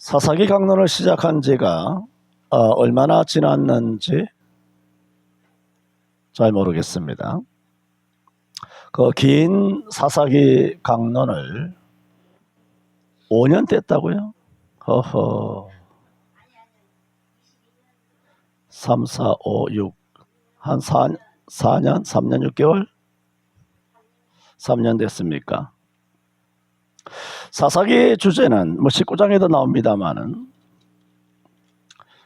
사사기 강론을 시작한 지가 얼마나 지났는지 잘 모르겠습니다. 그 긴 사사기 강론을 5년 됐다고요? 허허. 3, 4, 5, 6. 한 4년, 3년 6개월? 3년 됐습니까? 사사기의 주제는 19장에도 나옵니다마는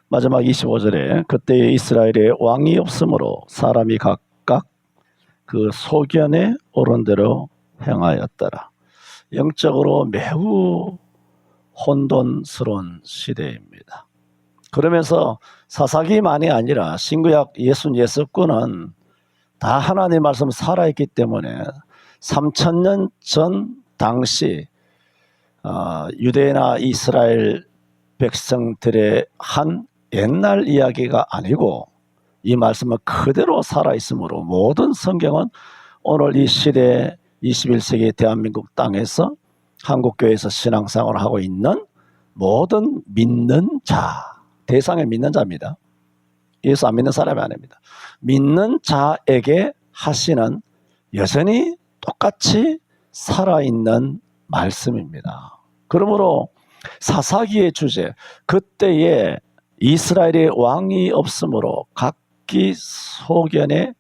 마지막 25절에 그때의 이스라엘에 왕이 없으므로 사람이 각각 그 소견에 오른 대로 행하였더라. 영적으로 매우 혼돈스러운 시대입니다. 그러면서 사사기만이 아니라 신구약 66권은 다 하나님의 말씀 살아있기 때문에 3000년 전 당시 유대나 이스라엘 백성들의 한 옛날 이야기가 아니고 이 말씀은 그대로 살아있으므로 모든 성경은 오늘 이 시대 21세기 대한민국 땅에서 한국교회에서 신앙생활을 하고 있는 모든 믿는 자, 대상의 믿는 자입니다. 예수 안 믿는 사람이 아닙니다. 믿는 자에게 하시는 여전히 똑같이 살아있는 말씀입니다. 그러므로 사사기의 주제, 그때에 이스라엘의 왕이 없으므로 각기 소견에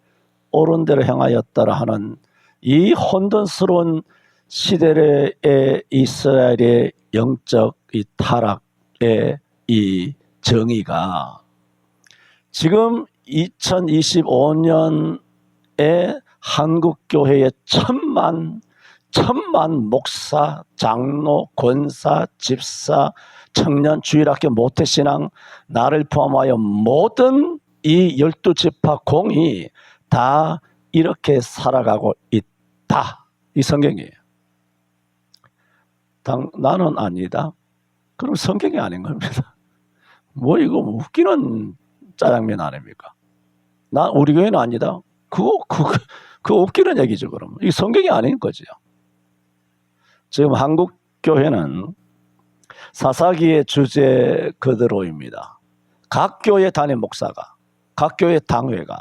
오른 대로 행하였다라 하는 이 혼돈스러운 시대의 이스라엘의 영적 이 타락의 이 정의가 지금 2025년에 한국교회의 천만 목사, 장로, 권사, 집사, 청년, 주일학교, 모태신앙, 나를 포함하여 모든 이 12지파 공이 다 이렇게 살아가고 있다. 이 성경이에요. 나는 아니다. 그럼 성경이 아닌 겁니다. 뭐 이거 웃기는 짜장면 아닙니까? 우리 교회는 아니다. 그거 웃기는 얘기죠. 그러면 이 성경이 아닌 거죠. 지금 한국 교회는 사사기의 주제 그대로입니다. 각 교회 담임 목사가, 각 교회 당회가,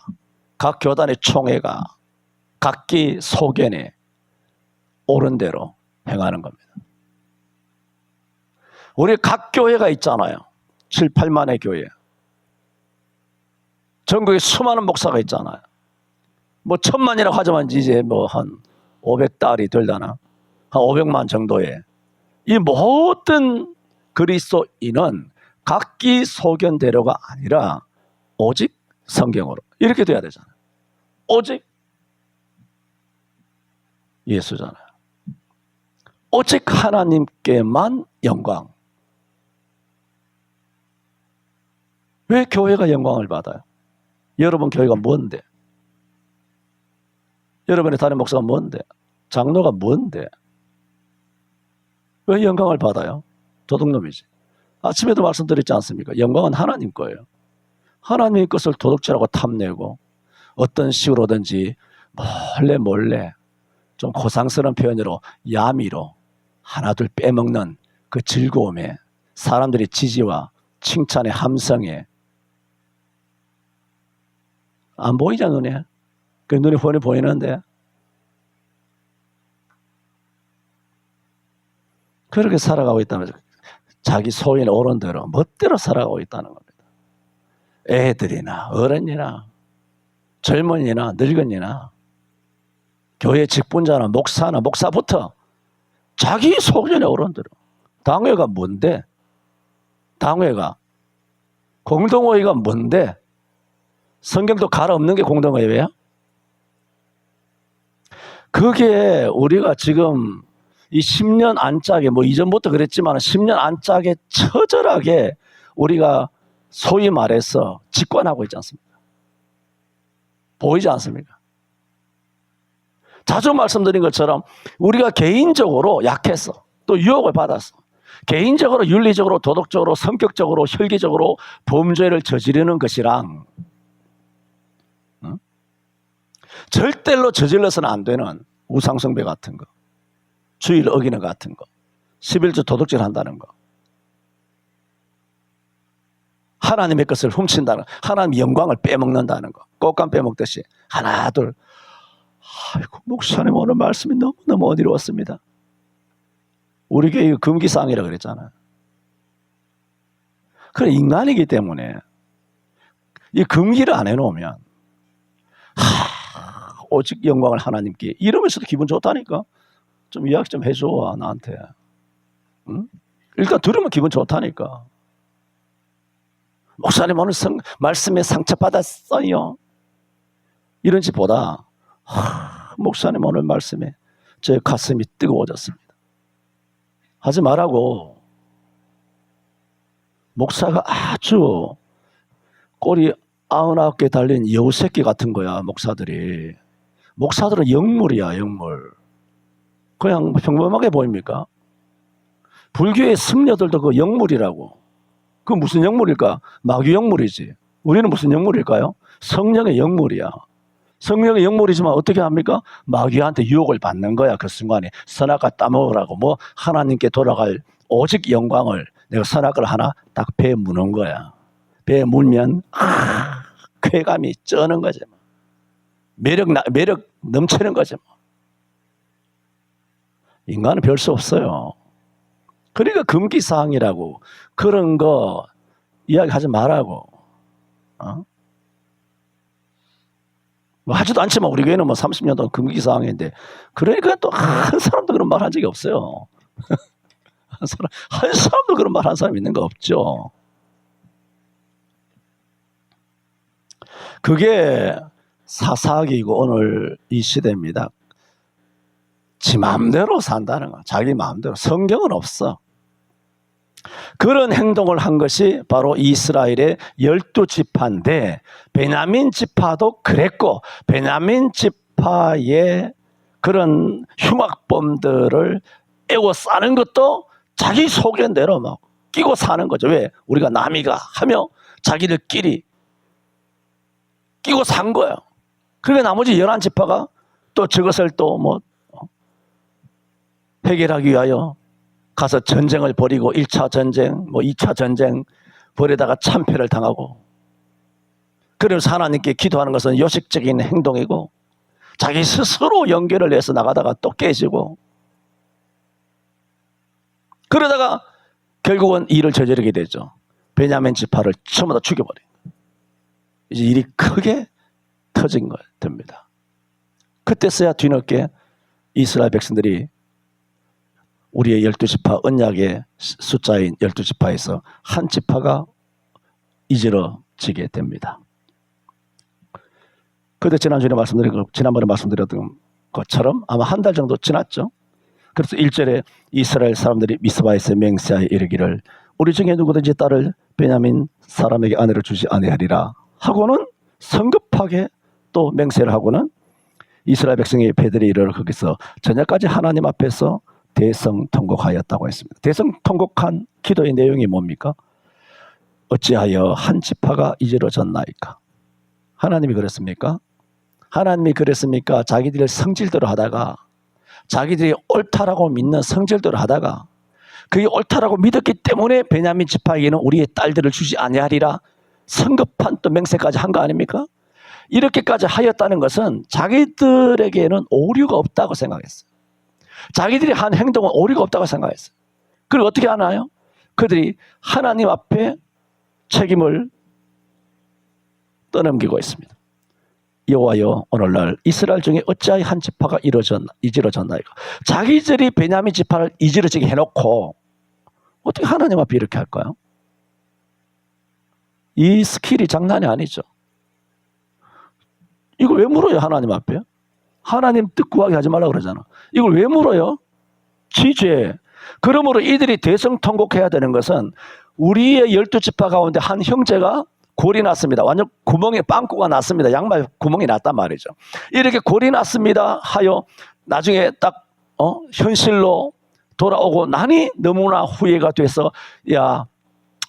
각 교단의 총회가 각기 소견에 옳은 대로 행하는 겁니다. 우리 각 교회가 있잖아요. 7, 8만의 교회. 전국에 수많은 목사가 있잖아요. 뭐 1000만이라고 하지만 이제 뭐 한 500달이 들다나 한 500만 정도의 이 모든 그리스도인은 각기 소견대로가 아니라 오직 성경으로 이렇게 돼야 되잖아요. 오직 예수잖아요. 오직 하나님께만 영광. 왜 교회가 영광을 받아요? 여러분 교회가 뭔데? 여러분의 담임 목사가 뭔데? 장로가 뭔데? 왜 영광을 받아요? 도둑놈이지. 아침에도 말씀드렸지 않습니까? 영광은 하나님 거예요. 하나님의 것을 도둑질하고 탐내고 어떤 식으로든지 몰래 좀 고상스러운 표현으로 야미로 하나둘 빼먹는 그 즐거움에 사람들의 지지와 칭찬의 함성에 안 보이잖아 눈에. 그 눈이 훤히 보이는데 그렇게 살아가고 있다면 자기 소인의 옳은 대로 멋대로 살아가고 있다는 겁니다. 애들이나 어른이나 젊은이나 늙은이나 교회 직분자나 목사나 목사부터 자기 소견에 옳은 대로. 당회가 뭔데? 당회가 공동회의가 뭔데? 성경도 갈아엎는 게 공동회의야? 그게 우리가 지금 이 10년 안짝에 뭐 이전부터 그랬지만 10년 안짝에 처절하게 우리가 소위 말해서 직관하고 있지 않습니까? 보이지 않습니까? 자주 말씀드린 것처럼 우리가 개인적으로 약해서 또 유혹을 받았어. 개인적으로 윤리적으로 도덕적으로 성격적으로 혈기적으로 범죄를 저지르는 것이랑 절대로 저질러서는 안 되는 우상숭배 같은 거, 주의를 어기는 것 같은 거, 11조 도둑질 한다는 거, 하나님의 것을 훔친다는 거, 하나님의 영광을 빼먹는다는 거, 꽃감 빼먹듯이 하나 둘. 아이고 목사님 오늘 말씀이 너무너무 어디로웠습니다. 우리 교회 금기사항이라 그랬잖아요. 그래 인간이기 때문에 이 금기를 안 해놓으면 오직 영광을 하나님께 이러면서도 기분 좋다니까. 좀 이야기 좀 해줘 나한테. 응? 일단 들으면 기분 좋다니까. 목사님 오늘 말씀에 상처받았어요. 이런 짓보다 목사님 오늘 말씀에 제 가슴이 뜨거워졌습니다. 하지 말라고. 목사가 아주 꼬리 99개 달린 여우새끼 같은 거야 목사들이. 목사들은 영물이야 영물. 그냥 평범하게 보입니까? 불교의 승려들도 그 영물이라고. 그 무슨 영물일까? 마귀 영물이지. 우리는 무슨 영물일까요? 성령의 영물이야. 성령의 영물이지만 어떻게 합니까? 마귀한테 유혹을 받는 거야. 그 순간에 선악과 따먹으라고 뭐 하나님께 돌아갈 오직 영광을 내가 선악을 하나 딱 배에 무는 거야. 배에 물면 쾌감이 쩌는 거지. 매력 넘치는 거지. 인간은 별 수 없어요. 그러니까 금기사항이라고 그런 거 이야기하지 말라고. 뭐 하지도 않지만 우리 교회는 뭐 30년 동안 금기사항인데 그러니까 또 한 사람도 그런 말 한 적이 없어요. 한 사람도 그런 말 한 사람 있는 거 없죠. 그게 사사기이고 오늘 이 시대입니다. 지 마음대로 산다는 거. 자기 마음대로. 성경은 없어. 그런 행동을 한 것이 바로 이스라엘의 12지파인데 베냐민 지파도 그랬고 베냐민 지파의 그런 흉악범들을 애워싸는 것도 자기 소견대로 막 끼고 사는 거죠. 왜? 우리가 남이가 하며 자기들끼리 끼고 산 거예요. 그러니까 나머지 11지파가 또 저것을 또 뭐 해결하기 위하여 가서 전쟁을 벌이고 1차 전쟁, 뭐 2차 전쟁 벌이다가 참패를 당하고 그래서 하나님께 기도하는 것은 요식적인 행동이고 자기 스스로 연결을 해서 나가다가 또 깨지고 그러다가 결국은 일을 저지르게 되죠. 베냐민 지파를 전부 다 죽여버린 거예요. 이제 일이 크게 터진 걸 됩니다. 그때서야 뒤늦게 이스라엘 백성들이 우리의 12지파 언약의 숫자인 12지파에서 한 지파가 이지러지게 됩니다. 그때 지난번에 말씀드렸던 것처럼 아마 한 달 정도 지났죠. 그래서 1절에 이스라엘 사람들이 미스바에서 맹세하여 이르기를 우리 중에 누구든지 딸을 베냐민 사람에게 아내를 주지 아니하리라 하고는 성급하게 또 맹세를 하고는 이스라엘 백성의 배들이 이르러 거기서 저녁까지 하나님 앞에서 대성통곡하였다고 했습니다. 대성통곡한 기도의 내용이 뭡니까? 어찌하여 한 지파가 이지러졌나이까? 하나님이 그랬습니까? 하나님이 그랬습니까? 자기들이 성질대로 하다가 자기들이 옳다라고 믿는 성질대로 하다가 그게 옳다라고 믿었기 때문에 베냐민 지파에게는 우리의 딸들을 주지 아니하리라 성급한 또 맹세까지 한 거 아닙니까? 이렇게까지 하였다는 것은 자기들에게는 오류가 없다고 생각했어요. 자기들이 한 행동은 오류가 없다고 생각했어요. 그리고 어떻게 하나요? 그들이 하나님 앞에 책임을 떠넘기고 있습니다. 여호와여 오늘날 이스라엘 중에 어찌하여 한 지파가 이지러졌나이까? 자기들이 베냐민 지파를 이지러지게 해놓고 어떻게 하나님 앞에 이렇게 할까요? 이 스킬이 장난이 아니죠. 이걸 왜 물어요 하나님 앞에? 하나님 뜻 구하게 하지 말라고 그러잖아. 이걸 왜 물어요? 지죄. 그러므로 이들이 대성통곡해야 되는 것은 우리의 12지파 가운데 한 형제가 골이 났습니다. 완전 구멍에 빵꾸가 났습니다. 양말 구멍이 났단 말이죠. 이렇게 골이 났습니다 하여 나중에 딱 현실로 돌아오고 나니 너무나 후회가 돼서 야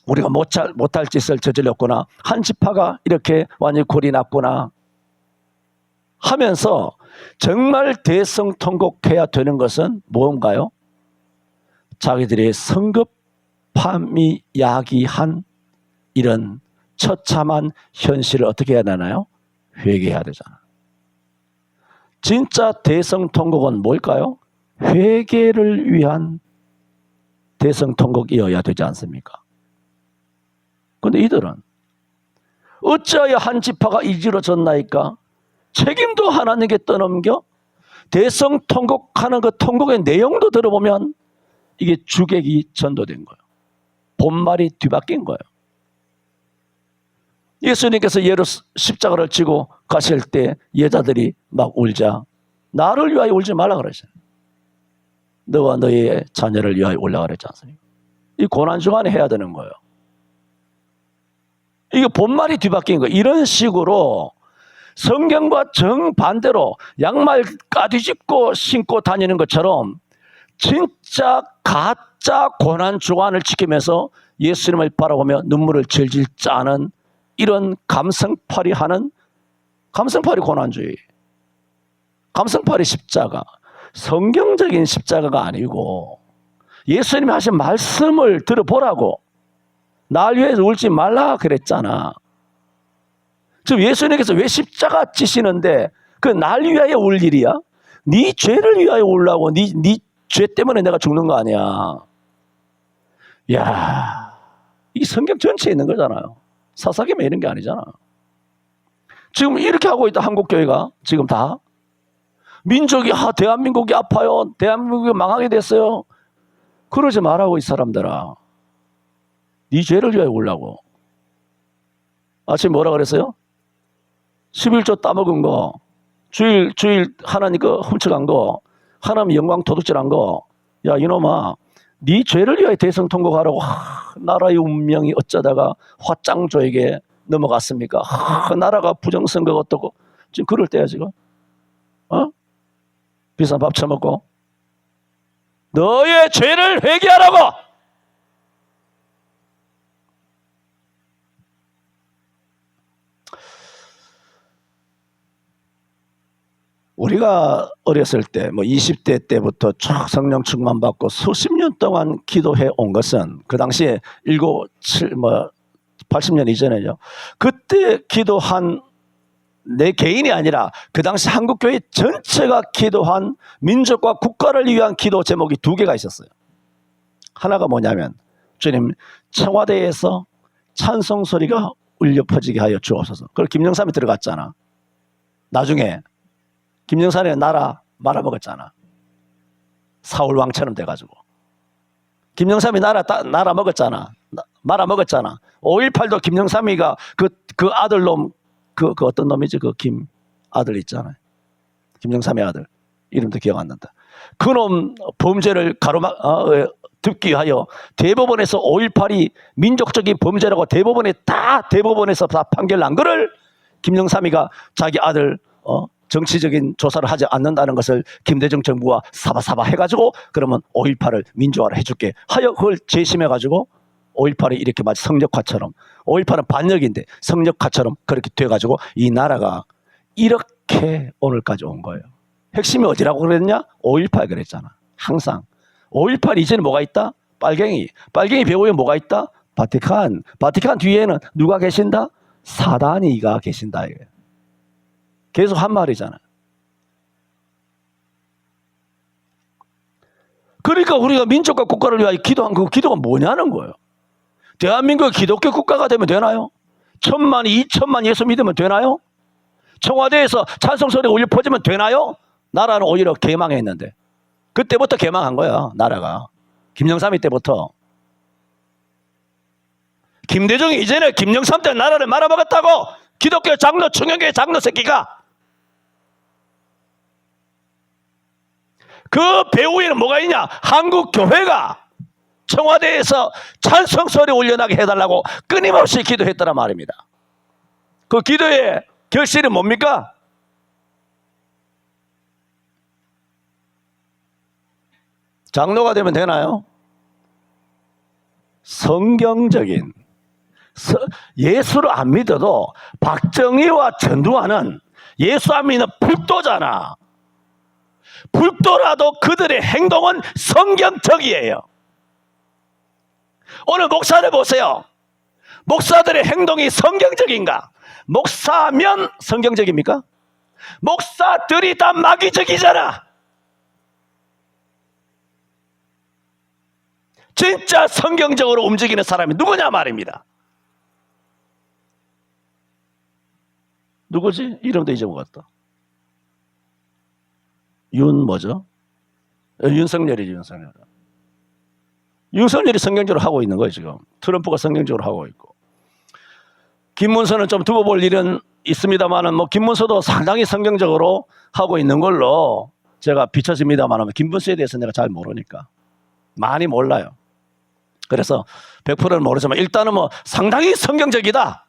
우리가 못할 짓을 저질렀구나. 한 지파가 이렇게 완전히 골이 났구나 하면서 정말 대성통곡해야 되는 것은 뭔가요? 자기들의 성급함이 야기한 이런 처참한 현실을 어떻게 해야 되나요? 회개해야 되잖아. 진짜 대성통곡은 뭘까요? 회개를 위한 대성통곡이어야 되지 않습니까? 그런데 이들은 어찌하여 한 지파가 이지러졌나이까? 책임도 하나님께 떠넘겨 대성통곡하는 그 통곡의 내용도 들어보면 이게 주객이 전도된 거예요. 본말이 뒤바뀐 거예요. 예수님께서 예루 십자가를 지고 가실 때 여자들이 막 울자 나를 위하여 울지 말라 그러잖아요. 너와 너의 자녀를 위하여 울라 그랬지 않습니까? 이 고난주간에 해야 되는 거예요. 이게 본말이 뒤바뀐 거예요. 이런 식으로 성경과 정반대로 양말 까뒤집고 신고 다니는 것처럼 진짜 가짜 고난주간을 지키면서 예수님을 바라보며 눈물을 질질 짜는 이런 감성팔이 하는 감성팔이 고난주의, 감성팔이 십자가, 성경적인 십자가가 아니고 예수님이 하신 말씀을 들어보라고 날 위해서 울지 말라 그랬잖아. 지금 예수님께서 왜 십자가 지시는데 그 날 위하여 울 일이야? 네 죄를 위하여 울라고. 네 죄 때문에 내가 죽는 거 아니야. 야, 이 성경 전체에 있는 거잖아요. 사사기만 이런 게 아니잖아. 지금 이렇게 하고 있다. 한국교회가 지금 다 민족이 대한민국이 아파요. 대한민국이 망하게 됐어요. 그러지 말라고 이 사람들아. 네 죄를 위하여 울라고. 아침에 뭐라 그랬어요? 11조 따먹은 거, 주일 하나님 거 훔쳐간 거, 하나님 영광 도둑질한 거, 야 이놈아, 네 죄를 위하여 대성통곡하라고. 나라의 운명이 어쩌다가 화짱조에게 넘어갔습니까? 나라가 부정선거가 어떻고. 지금 그럴 때야 지금. 비싼 밥 처먹고 너의 죄를 회개하라고. 우리가 어렸을 때, 20대 때부터 쭉 성령 충만 받고 수십 년 동안 기도해 온 것은 그 당시에 80년 이전에요. 그때 기도한 내 개인이 아니라 그 당시 한국교회 전체가 기도한 민족과 국가를 위한 기도 제목이 두 개가 있었어요. 하나가 뭐냐면 주님 청와대에서 찬송 소리가 울려 퍼지게 하여 주옵소서. 그걸 김영삼이 들어갔잖아. 나중에 김영삼이 나라 말아먹었잖아. 사울 왕처럼 돼가지고. 김영삼이 나라 먹었잖아. 말아먹었잖아. 5.18도 김영삼이가 그 아들놈, 그 어떤 놈이지? 그 김 아들 있잖아요. 김영삼의 아들. 이름도 기억 안 난다. 그놈 범죄를 듣기 위하여 대법원에서 5.18이 민족적인 범죄라고 대법원에서 다 판결 난 거를 김영삼이가 자기 아들 정치적인 조사를 하지 않는다는 것을 김대중 정부가 사바사바 해가지고 그러면 5.18을 민주화를 해줄게 하여 그걸 재심해가지고 5.18이 이렇게 마치 성역화처럼 5.18은 반역인데 성역화처럼 그렇게 돼가지고 이 나라가 이렇게 오늘까지 온 거예요. 핵심이 어디라고 그랬냐? 5.18 그랬잖아. 항상 5.18 이전에 뭐가 있다? 빨갱이 배후에 뭐가 있다? 바티칸 뒤에는 누가 계신다? 사단이가 계신다. 이거예요. 계속 한 말이잖아. 그러니까 우리가 민족과 국가를 위하여 기도한 그 기도가 뭐냐는 거예요. 대한민국이 기독교 국가가 되면 되나요? 1,000만, 2,000만 예수 믿으면 되나요? 청와대에서 찬송 소리가 울려 퍼지면 되나요? 나라는 오히려 개망했는데. 그때부터 개망한 거야, 나라가. 김영삼이 때부터. 김대중이 이전에 김영삼 때 나라를 말아먹었다고! 기독교 장로, 충영교회 장로 새끼가! 그 배후에는 뭐가 있냐? 한국 교회가 청와대에서 찬송 소리 올려나게 해달라고 끊임없이 기도했더란 말입니다. 그 기도의 결실이 뭡니까? 장로가 되면 되나요? 성경적인 예수를 안 믿어도 박정희와 전두환은 예수 안 믿는 불도잖아. 불도라도 그들의 행동은 성경적이에요. 오늘 목사를 보세요. 목사들의 행동이 성경적인가? 목사면 성경적입니까? 목사들이 다 마귀적이잖아. 진짜 성경적으로 움직이는 사람이 누구냐 말입니다. 누구지? 이름도 잊어먹었다. 뭐죠? 윤석열이지, 윤석열. 윤석열이 성경적으로 하고 있는 거예요, 지금. 트럼프가 성경적으로 하고 있고. 김문수는 좀 두고 볼 일은 있습니다만은, 김문수도 상당히 성경적으로 하고 있는 걸로 제가 비춰집니다만은, 김문수에 대해서 내가 잘 모르니까. 많이 몰라요. 그래서 100%는 모르지만, 일단은 상당히 성경적이다.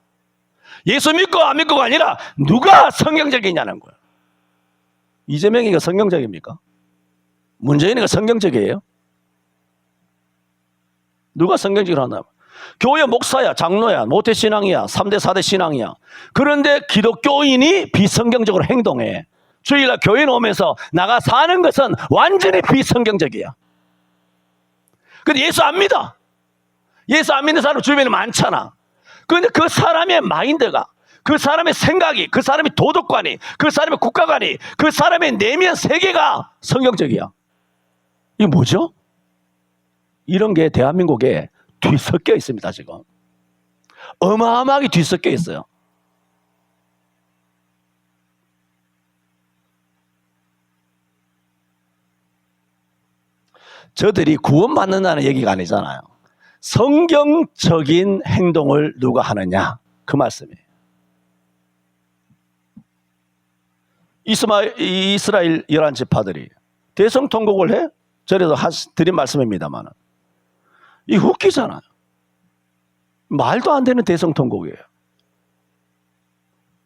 예수 믿고 안 믿고가 아니라, 누가 성경적이냐는 거예요. 이재명이가 성경적입니까? 문재인이가 성경적이에요? 누가 성경적으로 하나? 교회 목사야, 장로야, 모태신앙이야, 3대, 4대 신앙이야. 그런데 기독교인이 비성경적으로 행동해. 주일날 교회 오면서 나가 사는 것은 완전히 비성경적이야. 근데 예수 안 믿어. 예수 안 믿는 사람 주변에 많잖아. 그런데 그 사람의 마인드가, 그 사람의 생각이, 그 사람의 도덕관이, 그 사람의 국가관이, 그 사람의 내면 세계가 성경적이야. 이게 뭐죠? 이런 게 대한민국에 뒤섞여 있습니다, 지금. 어마어마하게 뒤섞여 있어요. 저들이 구원받는다는 얘기가 아니잖아요. 성경적인 행동을 누가 하느냐, 그 말씀이에요. 이스라엘 11지파들이 대성통곡을 해? 저래도 드린 말씀입니다만, 이 웃기잖아요. 말도 안 되는 대성통곡이에요.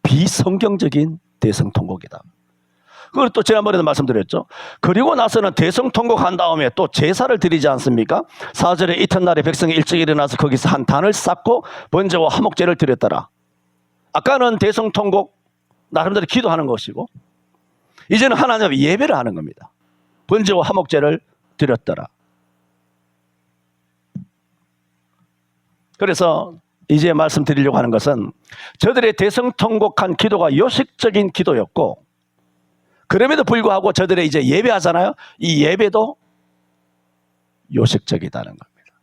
비성경적인 대성통곡이다. 그걸 또 지난번에도 말씀드렸죠. 그리고 나서는 대성통곡한 다음에 또 제사를 드리지 않습니까? 4절에 이튿날에 백성이 일찍 일어나서 거기서 한 단을 쌓고 번제와 화목제를 드렸더라. 아까는 대성통곡 나름대로 기도하는 것이고, 이제는 하나님 앞에 예배를 하는 겁니다. 번제와 화목제를 드렸더라. 그래서 이제 말씀드리려고 하는 것은, 저들의 대성통곡한 기도가 요식적인 기도였고, 그럼에도 불구하고 저들의 이제 예배하잖아요. 이 예배도 요식적이다는 겁니다.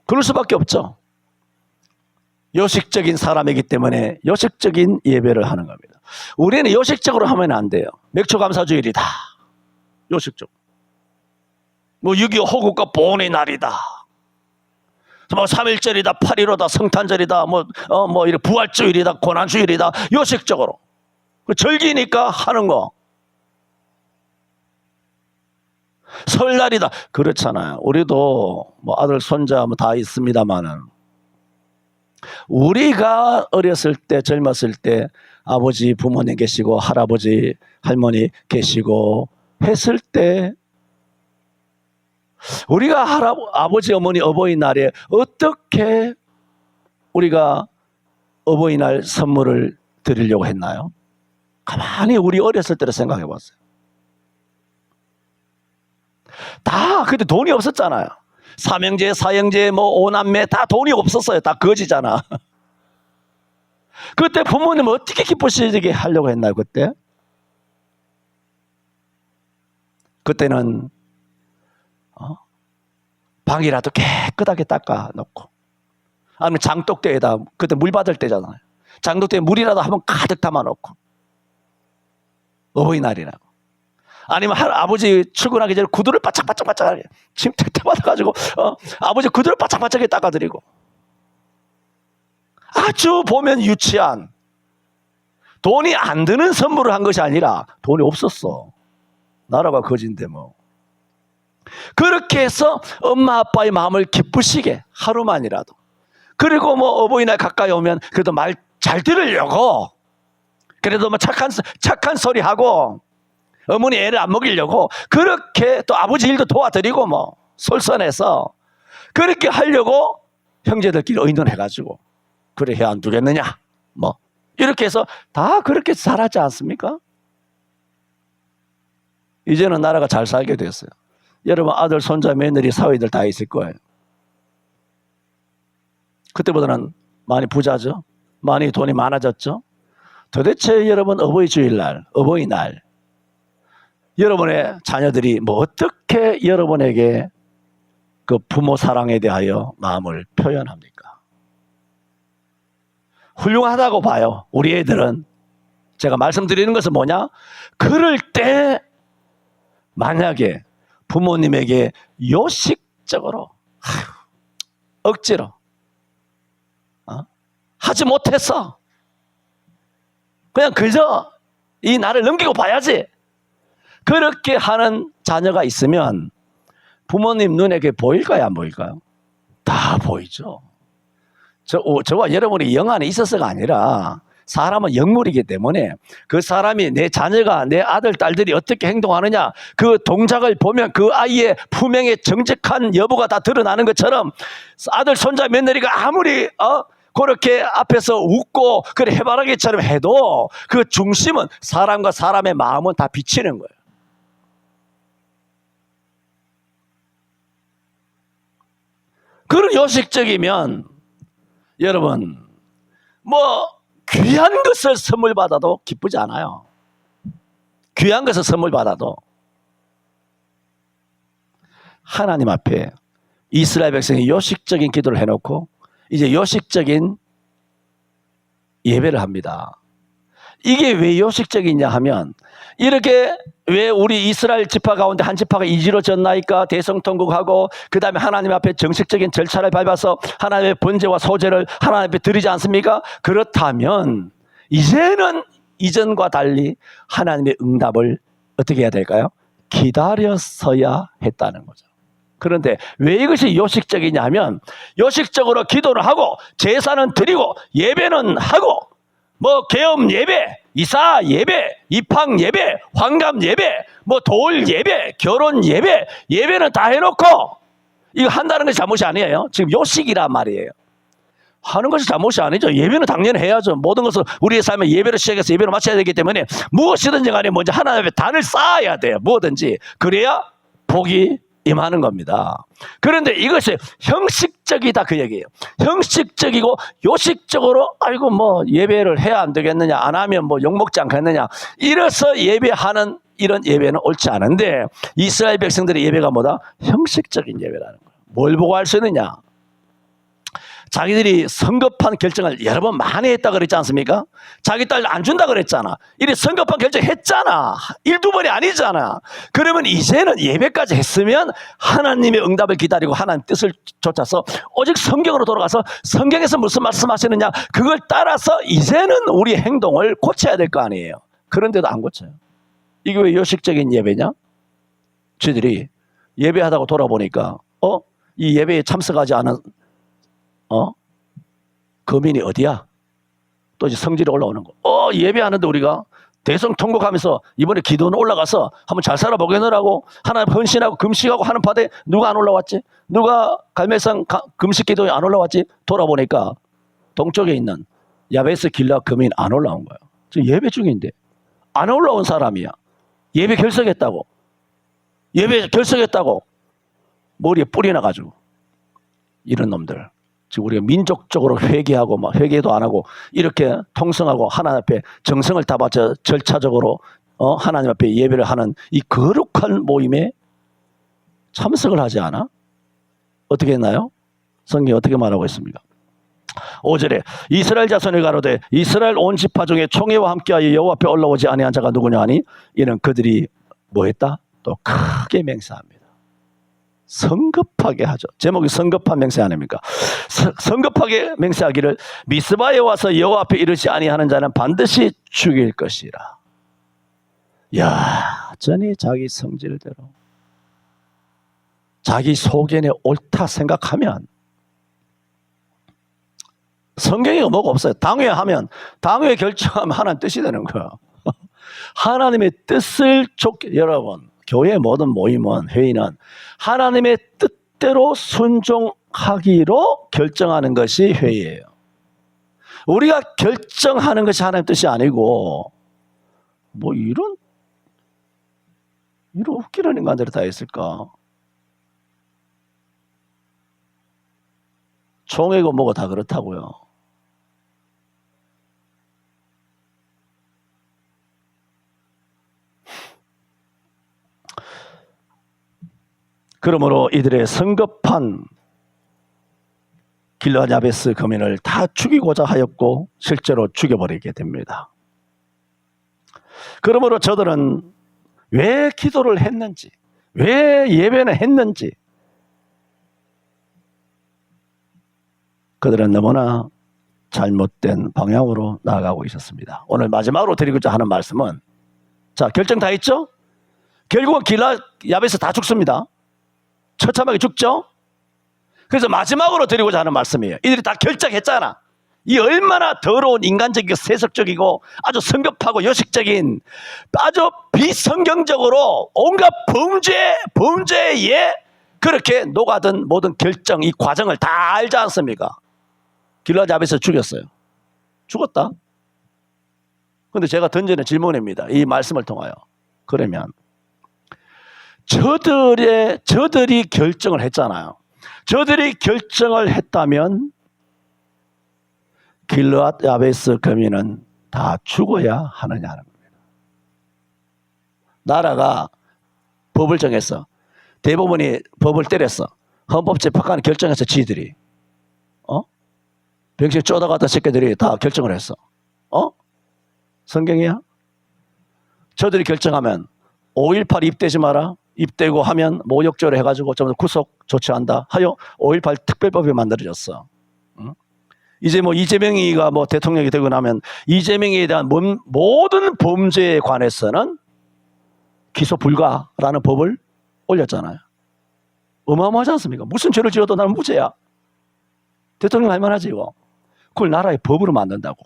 그럴 수밖에 없죠. 요식적인 사람이기 때문에 요식적인 예배를 하는 겁니다. 우리는 요식적으로 하면 안 돼요. 맥주감사주일이다. 요식적. 6.25 호국과 보훈의 날이다. 3.1절이다, 8.15다, 성탄절이다, 이렇게 부활주일이다, 고난주일이다. 요식적으로. 절기니까 하는 거. 설날이다. 그렇잖아요. 우리도 아들, 손자 다 있습니다만은, 우리가 어렸을 때, 젊었을 때, 아버지, 부모님 계시고, 할아버지, 할머니 계시고 했을 때, 우리가 아버지, 어머니 어버이날에 어떻게 우리가 어버이날 선물을 드리려고 했나요? 가만히 우리 어렸을 때를 생각해 봤어요. 다 그때 돈이 없었잖아요. 삼형제, 사형제, 오남매 다 돈이 없었어요. 다 거지잖아. 그때 부모님 어떻게 기쁘시게 하려고 했나요? 그때는 방이라도 깨끗하게 닦아 놓고, 아니면 장독대에다, 그때 물 받을 때잖아요. 장독대에 물이라도 한번 가득 담아 놓고, 어버이날이라고. 아니면 아버지 출근하기 전에 구두를 바짝바짝하게 침대 받아가지고 아버지 구두를 바짝바짝하게 닦아드리고, 아주 보면 유치한, 돈이 안 드는 선물을 한 것이 아니라, 돈이 없었어. 나라가 거진데 그렇게 해서 엄마 아빠의 마음을 기쁘시게 하루만이라도. 그리고 어버이날 가까이 오면 그래도 말 잘 들으려고, 그래도 착한 소리 하고, 어머니 애를 안 먹이려고 그렇게, 또 아버지 일도 도와드리고 솔선해서 그렇게 하려고 형제들끼리 의논해가지고, 그래 해야 안 되겠느냐 이렇게 해서 다 그렇게 살았지 않습니까? 이제는 나라가 잘 살게 됐어요. 여러분 아들, 손자, 며느리, 사위들 다 있을 거예요. 그때보다는 많이 부자죠. 많이 돈이 많아졌죠. 도대체 여러분 어버이 주일날, 어버이날 여러분의 자녀들이 뭐 어떻게 여러분에게 그 부모 사랑에 대하여 마음을 표현합니까? 훌륭하다고 봐요. 우리 애들은. 제가 말씀드리는 것은 뭐냐? 그럴 때 만약에 부모님에게 요식적으로 억지로 하지 못했어. 그냥 그저 이 날을 넘기고 봐야지. 그렇게 하는 자녀가 있으면 부모님 눈에 그게 보일까요? 안 보일까요? 다 보이죠. 저와 여러분이 영 안에 있어서가 아니라 사람은 영물이기 때문에 그 사람이 내 자녀가 내 아들, 딸들이 어떻게 행동하느냐 그 동작을 보면 그 아이의 품행의 정직한 여부가 다 드러나는 것처럼 아들, 손자, 며느리가 아무리 그렇게 앞에서 웃고 그래 해바라기처럼 해도 그 중심은 사람과 사람의 마음은 다 비치는 거예요. 그런 요식적이면 여러분 뭐 귀한 것을 선물 받아도 기쁘지 않아요. 귀한 것을 선물 받아도 하나님 앞에 이스라엘 백성이 요식적인 기도를 해놓고 이제 요식적인 예배를 합니다. 이게 왜 요식적이냐 하면 이렇게 왜 우리 이스라엘 지파 가운데 한 지파가 이지로졌나이까 대성통곡하고 그 다음에 하나님 앞에 정식적인 절차를 밟아서 하나님의 번제와 소제를 하나님 앞에 드리지 않습니까? 그렇다면 이제는 이전과 달리 하나님의 응답을 어떻게 해야 될까요? 기다렸어야 했다는 거죠. 그런데 왜 이것이 요식적이냐 하면 요식적으로 기도를 하고 제사는 드리고 예배는 하고 뭐 계엄 예배, 이사 예배, 입학 예배, 환갑 예배, 뭐 돌 예배, 결혼 예배, 예배는 다 해놓고 이거 한다는 것이 잘못이 아니에요. 지금 요식이란 말이에요. 하는 것이 잘못이 아니죠. 예배는 당연히 해야죠. 모든 것을 우리의 삶에 예배로 시작해서 예배로 마쳐야 되기 때문에 무엇이든지 간에 먼저 하나님 앞에 단을 쌓아야 돼요. 뭐든지. 그래야 복이 임하는 겁니다. 그런데 이것이 형식적이다 그 얘기예요. 형식적이고 요식적으로 아이고 뭐 예배를 해야 안 되겠느냐, 안 하면 뭐 욕먹지 않겠느냐 이래서 예배하는 이런 예배는 옳지 않은데 이스라엘 백성들의 예배가 뭐다? 형식적인 예배라는 거예요. 뭘 보고 할 수 있느냐? 자기들이 성급한 결정을 여러 번 많이 했다 그랬지 않습니까? 자기 딸 안 준다 그랬잖아. 이리 성급한 결정 했잖아. 1~2번이 아니잖아. 그러면 이제는 예배까지 했으면 하나님의 응답을 기다리고 하나님 뜻을 쫓아서 오직 성경으로 돌아가서 성경에서 무슨 말씀하시느냐 그걸 따라서 이제는 우리 행동을 고쳐야 될 거 아니에요. 그런데도 안 고쳐요. 이게 왜 요식적인 예배냐? 저희들이 예배하다가 돌아보니까 이 예배에 참석하지 않은 거민이 어디야? 또 이제 성질이 올라오는 거. 예배하는데 우리가 대성통곡하면서 이번에 기도는 올라가서 한번 잘 살아보겠느라고 하나님 헌신하고 금식하고 하는 바대 누가 안 올라왔지? 누가 갈멜산 금식 기도에 안 올라왔지? 돌아보니까 동쪽에 있는 야베스 길라 거민 안 올라온 거예요. 지금 예배 중인데 안 올라온 사람이야. 예배 결석했다고. 예배 결석했다고. 머리에 뿔이 나가지고. 이런 놈들. 지금 우리가 민족적으로 회개하고 막 회개도 안 하고 이렇게 통성하고 하나님 앞에 정성을 다 바쳐 절차적으로 하나님 앞에 예배를 하는 이 거룩한 모임에 참석을 하지 않아? 어떻게 했나요? 성경이 어떻게 말하고 있습니까? 5절에 이스라엘 자손이 가로되 이스라엘 온 지파 중에 총회와 함께하여 여호와 앞에 올라오지 아니한 자가 누구냐 하니 이는 그들이 뭐 했다? 또 크게 맹세합니다. 성급하게 하죠. 제목이 성급한 맹세 아닙니까? 성급하게 맹세하기를 미스바에 와서 여호와 앞에 이르지 아니하는 자는 반드시 죽일 것이라. 여전히 자기 성질대로 자기 속견에 옳다 생각하면 성경에 뭐가 없어요. 당회하면 당회 결정하면 하나님 뜻이 되는 거야. 하나님의 뜻을 여러분 교회 모든 모임은 회의는 하나님의 뜻대로 순종하기로 결정하는 것이 회의예요. 우리가 결정하는 것이 하나님의 뜻이 아니고 뭐 이런 웃기는 인간들이 다 있을까? 총회고 뭐고 다 그렇다고요. 그러므로 이들의 성급한 길르앗 야베스 거민을 다 죽이고자 하였고 실제로 죽여버리게 됩니다. 그러므로 저들은 왜 기도를 했는지, 왜 예배는 했는지, 그들은 너무나 잘못된 방향으로 나아가고 있었습니다. 오늘 마지막으로 드리고자 하는 말씀은, 자, 결정 다 했죠? 결국은 길르앗 야베스 다 죽습니다. 처참하게 죽죠? 그래서 마지막으로 드리고자 하는 말씀이에요. 이들이 다 결정했잖아. 이 얼마나 더러운 인간적이고 세속적이고 아주 성급하고 요식적인, 아주 비성경적으로 온갖 범죄에 그렇게 녹아든 모든 결정, 이 과정을 다 알지 않습니까? 길르앗 야베스 죽였어요. 죽었다. 그런데 제가 던지는 질문입니다. 이 말씀을 통하여. 그러면 저들이 결정을 했잖아요. 저들이 결정을 했다면 길르앗 야베스 거민은 다 죽어야 하느냐는 겁니다. 나라가 법을 정했어. 대법원이 법을 때렸어. 헌법재판관이 결정해서 지들이 병실 쪼다갔다 새끼들이 다 결정을 했어. 성경이야? 저들이 결정하면 5.18 입대지 마라. 입대고 하면 모욕죄로 해가지고 좀 구속 조치한다 하여 5.18 특별법이 만들어졌어. 이제 뭐 이재명이가 뭐 대통령이 되고 나면 이재명에 대한 모든 범죄에 관해서는 기소 불가라는 법을 올렸잖아요. 어마어마하지 않습니까? 무슨 죄를 지어도 나는 무죄야. 대통령 할 만하지 이거. 그걸 나라의 법으로 만든다고.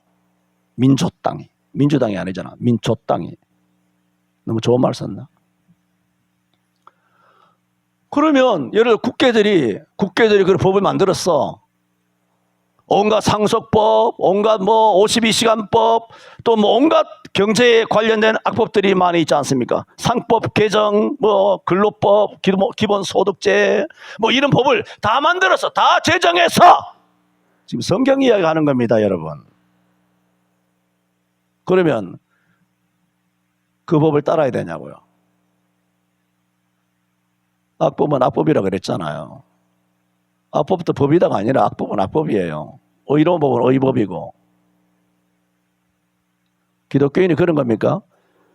민주당이 아니잖아. 민초당이. 너무 좋은 말 썼나? 그러면 예를 들어 국회들이 그 법을 만들었어. 온갖 상속법, 온갖 뭐 52시간법, 또 뭐 온갖 경제에 관련된 악법들이 많이 있지 않습니까? 상법 개정, 뭐 근로법, 기본소득제, 뭐 이런 법을 다 만들어서 다 제정해서 지금 성경 이야기하는 겁니다, 여러분. 그러면 그 법을 따라야 되냐고요? 악법은 악법이라 그랬잖아요. 악법도 법이다가 아니라 악법은 악법이에요. 의로운 법은 의법이고. 기독교인이 그런 겁니까?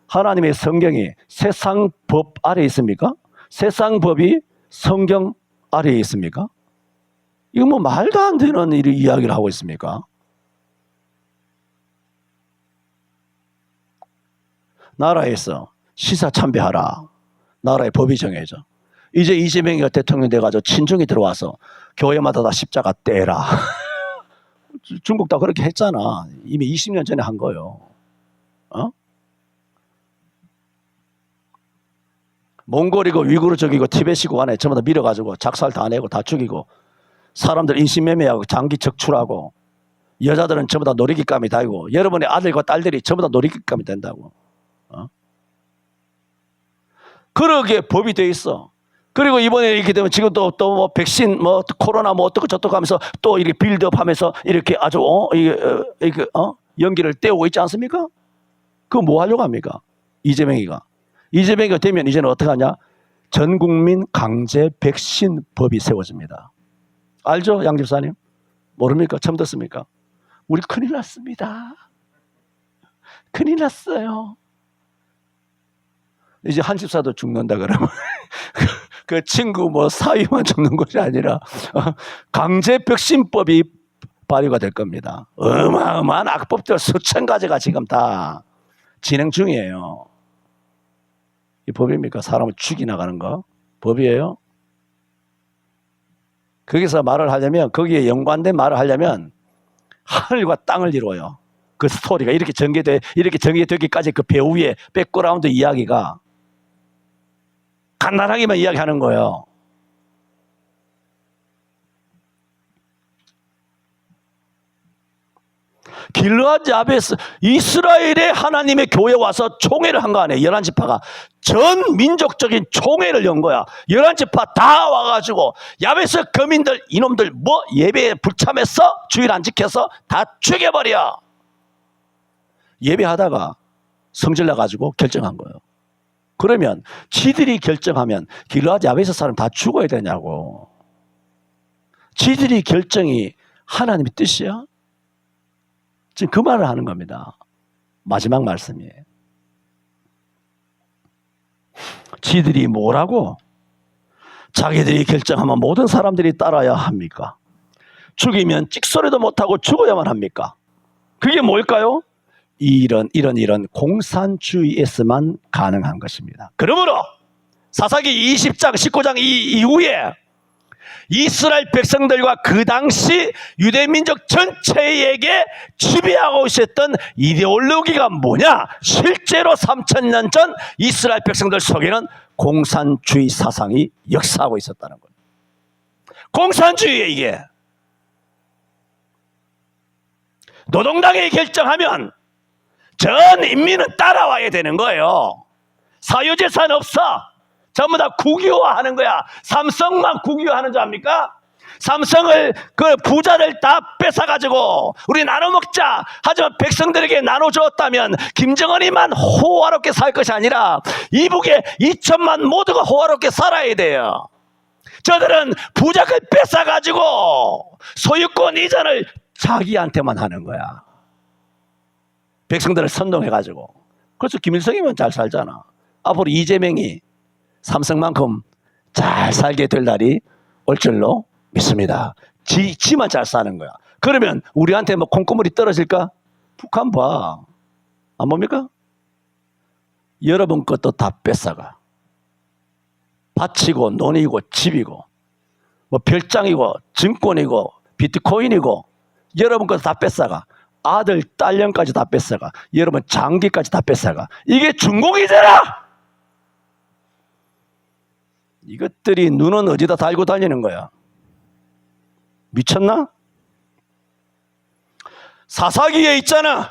하나님의 성경이 세상 법 아래에 있습니까? 세상 법이 성경 아래에 있습니까? 이거 뭐 말도 안 되는 이야기를 하고 있습니까? 나라에서 시사 참배하라. 나라의 법이 정해져. 이제 이재명이가 대통령 돼가지고 친중이 들어와서 교회마다 다 십자가 떼라. 중국 다 그렇게 했잖아. 이미 20년 전에 한 거예요. 몽골이고 위구르족이고 티베시고 간에 전부 다 밀어가지고 작살 다 내고 다 죽이고 사람들 인신매매하고 장기 적출하고 여자들은 전부 다 놀이기감이 되고 여러분의 아들과 딸들이 전부 다 놀이기감이 된다고. 그러게 법이 돼 있어. 그리고 이번에 이렇게 되면 지금 또 뭐 백신 뭐 코로나 뭐 어떻고 저떻고 하면서 또 이렇게 빌드업하면서 이렇게 아주 연기를 떼오고 있지 않습니까? 그거 뭐 하려고 합니까? 이재명이가 되면 이제는 어떻게 하냐? 전 국민 강제 백신 법이 세워집니다. 알죠, 양 집사님? 모릅니까? 처음 듣습니까? 우리 큰일 났습니다. 큰일 났어요. 이제 한 집사도 죽는다 그러면 그 친구 뭐 사위만 죽는 것이 아니라 강제 백신법이 발효가 될 겁니다. 어마어마한 악법들 수천 가지가 지금 다 진행 중이에요. 이 법입니까? 사람을 죽이 나가는 거? 법이에요? 거기서 말을 하려면 거기에 연관된 말을 하려면 하늘과 땅을 이루어요. 그 스토리가 이렇게 전개되기까지 그 배우의 백그라운드 이야기가 간단하게만 이야기하는 거예요. 길르앗 야베스 이스라엘의 하나님의 교회 와서 총회를 한 거 아니에요. 11지파가 전 민족적인 총회를 연 거야. 11지파 다 와가지고 야베스 거민들 이놈들 뭐 예배에 불참했어? 주일 안 지켜서 다 죽여버려. 예배하다가 성질 나가지고 결정한 거예요. 그러면 지들이 결정하면 길르앗 야베스 사람 다 죽어야 되냐고. 지들이 결정이 하나님의 뜻이야? 지금 그 말을 하는 겁니다. 마지막 말씀이에요. 지들이 뭐라고? 자기들이 결정하면 모든 사람들이 따라야 합니까? 죽이면 찍소리도 못하고 죽어야만 합니까? 그게 뭘까요? 이런 공산주의에서만 가능한 것입니다. 그러므로 사사기 20장 19장 이후에 이스라엘 백성들과 그 당시 유대민족 전체에게 지배하고 있었던 이데올로기가 뭐냐? 실제로 3000년 전 이스라엘 백성들 속에는 공산주의 사상이 역사하고 있었다는 거예요. 공산주의에 이게 노동당이 결정하면 전 인민은 따라와야 되는 거예요. 사유재산 없어. 전부 다 국유화하는 거야. 삼성만 국유화하는 줄 압니까? 삼성을 그 부자를 다 뺏어가지고 우리 나눠 먹자. 하지만 백성들에게 나눠줬다면 김정은이만 호화롭게 살 것이 아니라 이북의 2천만 모두가 호화롭게 살아야 돼요. 저들은 부자를 뺏어가지고 소유권 이전을 자기한테만 하는 거야. 백성들을 선동해가지고. 그래서 김일성이면 잘 살잖아. 앞으로 이재명이 삼성만큼 잘 살게 될 날이 올 줄로 믿습니다. 지만 잘 사는 거야. 그러면 우리한테 뭐 콩고물이 떨어질까? 북한 봐. 안 봅니까? 여러분 것도 다 뺏어가. 밭이고 논이고 집이고 뭐 별장이고 증권이고 비트코인이고 여러분 것도 다 뺏어가. 아들 딸년까지 다 뺏어가. 여러분 장기까지 다 뺏어가. 이게 중국이잖아. 이것들이 눈은 어디다 달고 다니는 거야? 미쳤나? 사사기에 있잖아.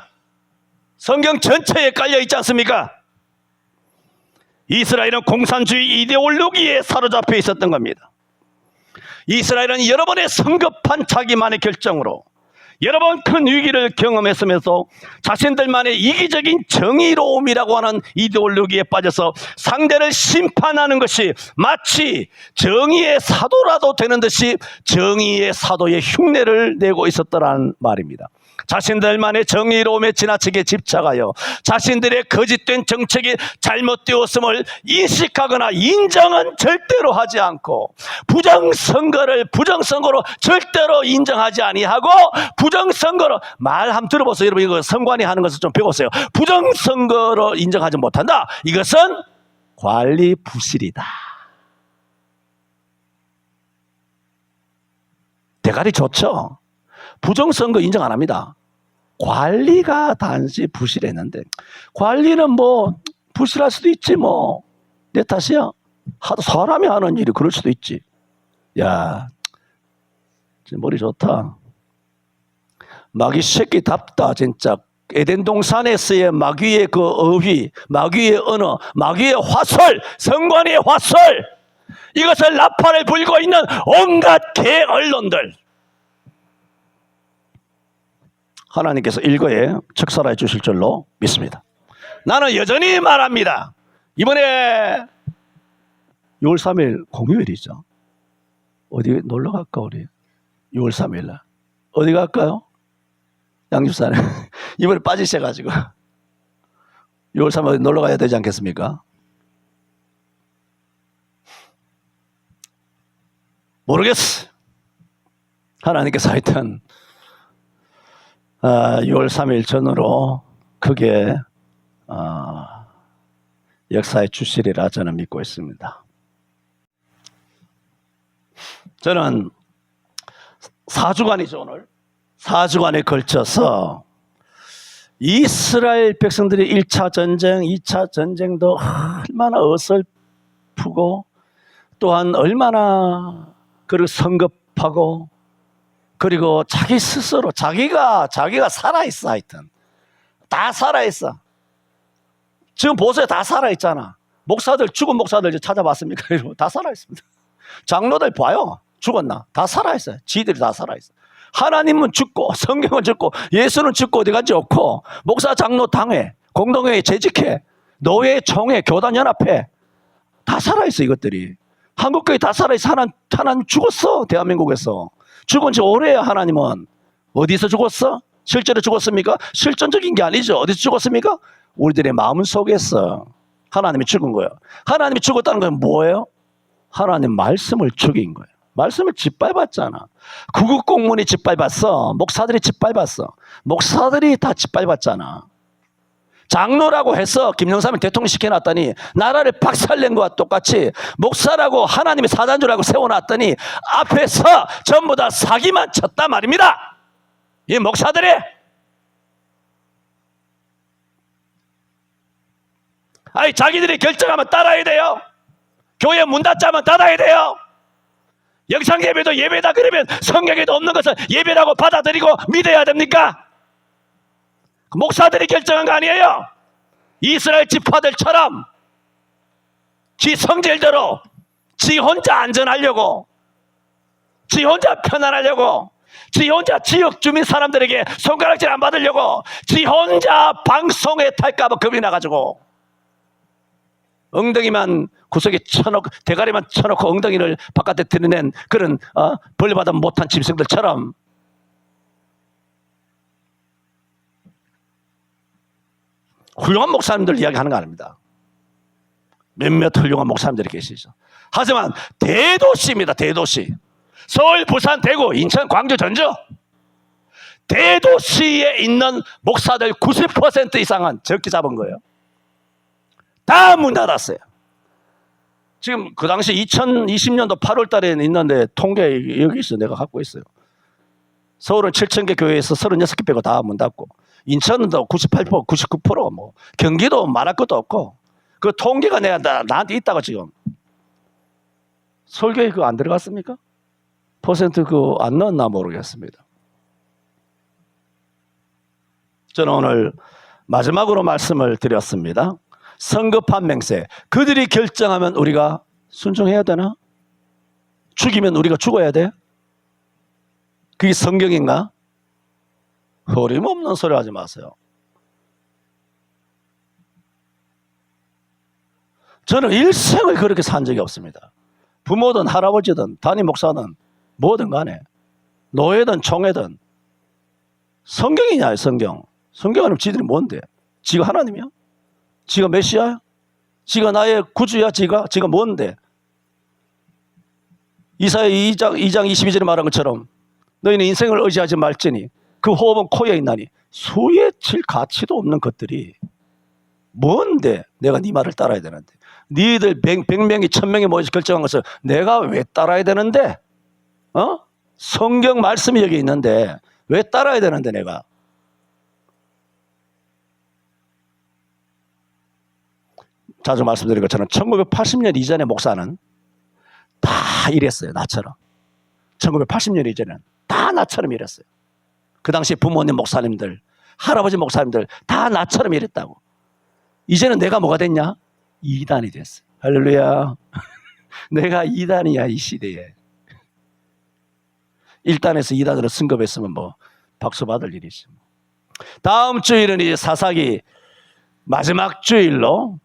성경 전체에 깔려 있지 않습니까? 이스라엘은 공산주의 이데올로기에 사로잡혀 있었던 겁니다. 이스라엘은 여러분의 성급한 자기만의 결정으로 여러 번 큰 위기를 경험했으면서 자신들만의 이기적인 정의로움이라고 하는 이데올로기에 빠져서 상대를 심판하는 것이 마치 정의의 사도라도 되는 듯이 정의의 사도의 흉내를 내고 있었더라는 말입니다. 자신들만의 정의로움에 지나치게 집착하여 자신들의 거짓된 정책이 잘못되었음을 인식하거나 인정은 절대로 하지 않고 부정선거를 부정선거로 절대로 인정하지 아니하고 부정선거로 말 한번 들어보세요. 여러분 이거 선관위 하는 것을 좀 배우세요. 부정선거로 인정하지 못한다. 이것은 관리 부실이다. 대가리 좋죠. 부정선거 인정 안 합니다. 관리가 단지 부실했는데 관리는 뭐 부실할 수도 있지 뭐 내 탓이야. 하도 사람이 하는 일이 그럴 수도 있지. 야, 진짜 머리 좋다. 마귀 새끼답다 진짜. 에덴 동산에서의 마귀의 그 어휘, 마귀의 언어, 마귀의 화설, 선관위의 화설, 이것을 나팔을 불고 있는 온갖 개 언론들. 하나님께서 일거에 척살해 주실 줄로 믿습니다. 나는 여전히 말합니다. 이번에 6월 3일 공휴일이죠. 어디 놀러 갈까 우리? 6월 3일 날 어디 갈까요? 양주산에 이번에 빠지셔가지고 6월 3일 놀러 가야 되지 않겠습니까? 모르겠어. 하나님께서 하여튼 6월 3일 전으로 크게 역사에 주시리라 저는 믿고 있습니다. 저는 4주간이죠 오늘. 4주간에 걸쳐서 이스라엘 백성들이 1차 전쟁, 2차 전쟁도 얼마나 어설프고 또한 얼마나 그리고 성급하고 그리고 자기 스스로 자기가 살아있어. 하여튼 다 살아있어. 지금 보세요. 다 살아있잖아. 목사들, 죽은 목사들 이제 찾아봤습니까? 이러고 다 살아있습니다. 장로들 봐요. 죽었나? 다 살아있어요. 지들이 다 살아있어. 하나님은 죽고 성경은 죽고 예수는 죽고 어디 간지 없고, 목사, 장로, 당회, 공동회에 재직해, 노예, 총회, 교단연합회 다 살아있어. 이것들이 한국교회 다 살아있어. 하나님 죽었어. 대한민국에서 죽은 지 오래야. 하나님은 어디서 죽었어? 실제로 죽었습니까? 실존적인 게 아니죠. 어디서 죽었습니까? 우리들의 마음 속에서 하나님이 죽은 거예요. 하나님이 죽었다는 건 뭐예요? 하나님 말씀을 죽인 거예요. 말씀을 짓밟았잖아. 구국 공무원이 짓밟았어. 목사들이 짓밟았어. 목사들이 다 짓밟았잖아. 장로라고 해서 김영삼을 대통령 시켜놨더니 나라를 박살낸 것과 똑같이 목사라고 하나님의 사단주라고 세워놨더니 앞에서 전부 다 사기만 쳤단 말입니다. 이 목사들이. 아니, 자기들이 결정하면 따라야 돼요. 교회 문 닫자면 닫아야 돼요. 영상 예배도 예배다 그러면 성경에도 없는 것을 예배라고 받아들이고 믿어야 됩니까? 목사들이 결정한 거 아니에요. 이스라엘 지파들처럼 지 성질대로 지 혼자 안전하려고, 지 혼자 편안하려고, 지 혼자 지역 주민 사람들에게 손가락질 안 받으려고, 지 혼자 방송에 탈까봐 겁이 나가지고 엉덩이만 구석에 쳐놓고, 대가리만 쳐놓고 엉덩이를 바깥에 드러낸 그런 벌레받아 못한 짐승들처럼 훌륭한 목사님들 이야기하는 거 아닙니다. 몇몇 훌륭한 목사님들이 계시죠. 하지만 대도시입니다. 대도시. 서울, 부산, 대구, 인천, 광주, 전주. 대도시에 있는 목사들 90% 이상은 적게 잡은 거예요. 다 문 닫았어요. 지금 그 당시 2020년도 8월 달에 있는데 통계 여기 있어요. 내가 갖고 있어요. 서울은 7,000개 교회에서 36개 빼고 다 문 닫고, 인천은 98%, 99%, 뭐 경기도 말할 것도 없고, 그 통계가 내가 나한테 있다고. 지금 설교에 그거 안 들어갔습니까? 퍼센트 그거 안 넣었나 모르겠습니다. 저는 오늘 마지막으로 말씀을 드렸습니다. 성급한 맹세. 그들이 결정하면 우리가 순종해야 되나? 죽이면 우리가 죽어야 돼? 그게 성경인가? 어림없는 소리 하지 마세요. 저는 일생을 그렇게 산 적이 없습니다. 부모든 할아버지든 담임 목사든 뭐든 간에, 노예든 총회든, 성경이냐 성경. 성경 아니면 지들이 뭔데? 지가 하나님이야? 지가 메시아야? 지가 나의 구주야? 지가 뭔데? 이사야 2장 22절에 말한 것처럼 너희는 인생을 의지하지 말지니 그 호흡은 코에 있나니. 수에 칠 가치도 없는 것들이 뭔데 내가 네 말을 따라야 되는데, 니들 100명이 1000명이 모여서 결정한 것을 내가 왜 따라야 되는데? 성경 말씀이 여기 있는데 왜 따라야 되는데 내가? 자주 말씀드린 것처럼 1980년 이전의 목사는 다 이랬어요. 나처럼. 1980년 이전에는 다 나처럼 이랬어요. 그 당시 부모님 목사님들, 할아버지 목사님들 다 나처럼 이랬다고. 이제는 내가 뭐가 됐냐? 이단이 됐어요. 할렐루야. 내가 이단이야, 이 시대에. 1단에서 2단으로 승급했으면 뭐 박수 받을 일이지. 다음 주일은 이제 사사기 마지막 주일로,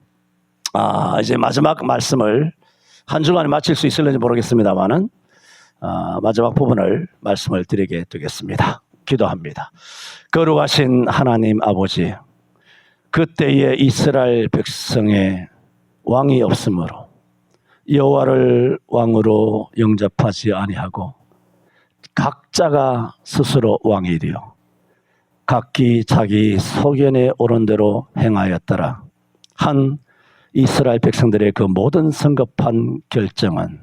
이제 마지막 말씀을 한 주간에 마칠 수 있을는지 모르겠습니다만은 마지막 부분을 말씀을 드리게 되겠습니다. 기도합니다. 거룩하신 하나님 아버지, 그때에 이스라엘 백성의 왕이 없으므로 여호와를 왕으로 영접하지 아니하고 각자가 스스로 왕이 되어 각기 자기 소견에 오른 대로 행하였더라 한 이스라엘 백성들의 그 모든 성급한 결정은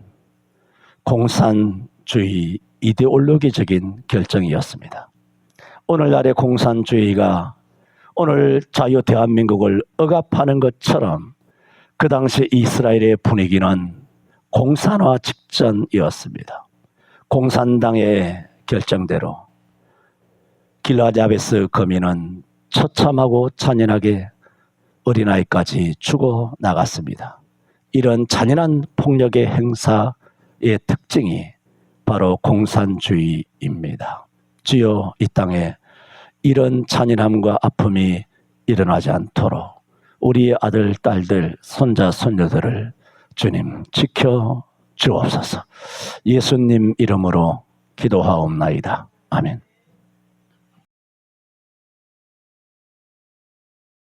공산주의 이데올로기적인 결정이었습니다. 오늘날의 공산주의가 오늘 자유 대한민국을 억압하는 것처럼 그 당시 이스라엘의 분위기는 공산화 직전이었습니다. 공산당의 결정대로 길라드 야베스 거민은 처참하고 잔인하게 어린아이까지 죽어 나갔습니다. 이런 잔인한 폭력의 행사의 특징이 바로 공산주의입니다. 주여, 이 땅에 이런 잔인함과 아픔이 일어나지 않도록 우리의 아들, 딸들, 손자, 손녀들을 주님 지켜 주옵소서. 예수님 이름으로 기도하옵나이다. 아멘.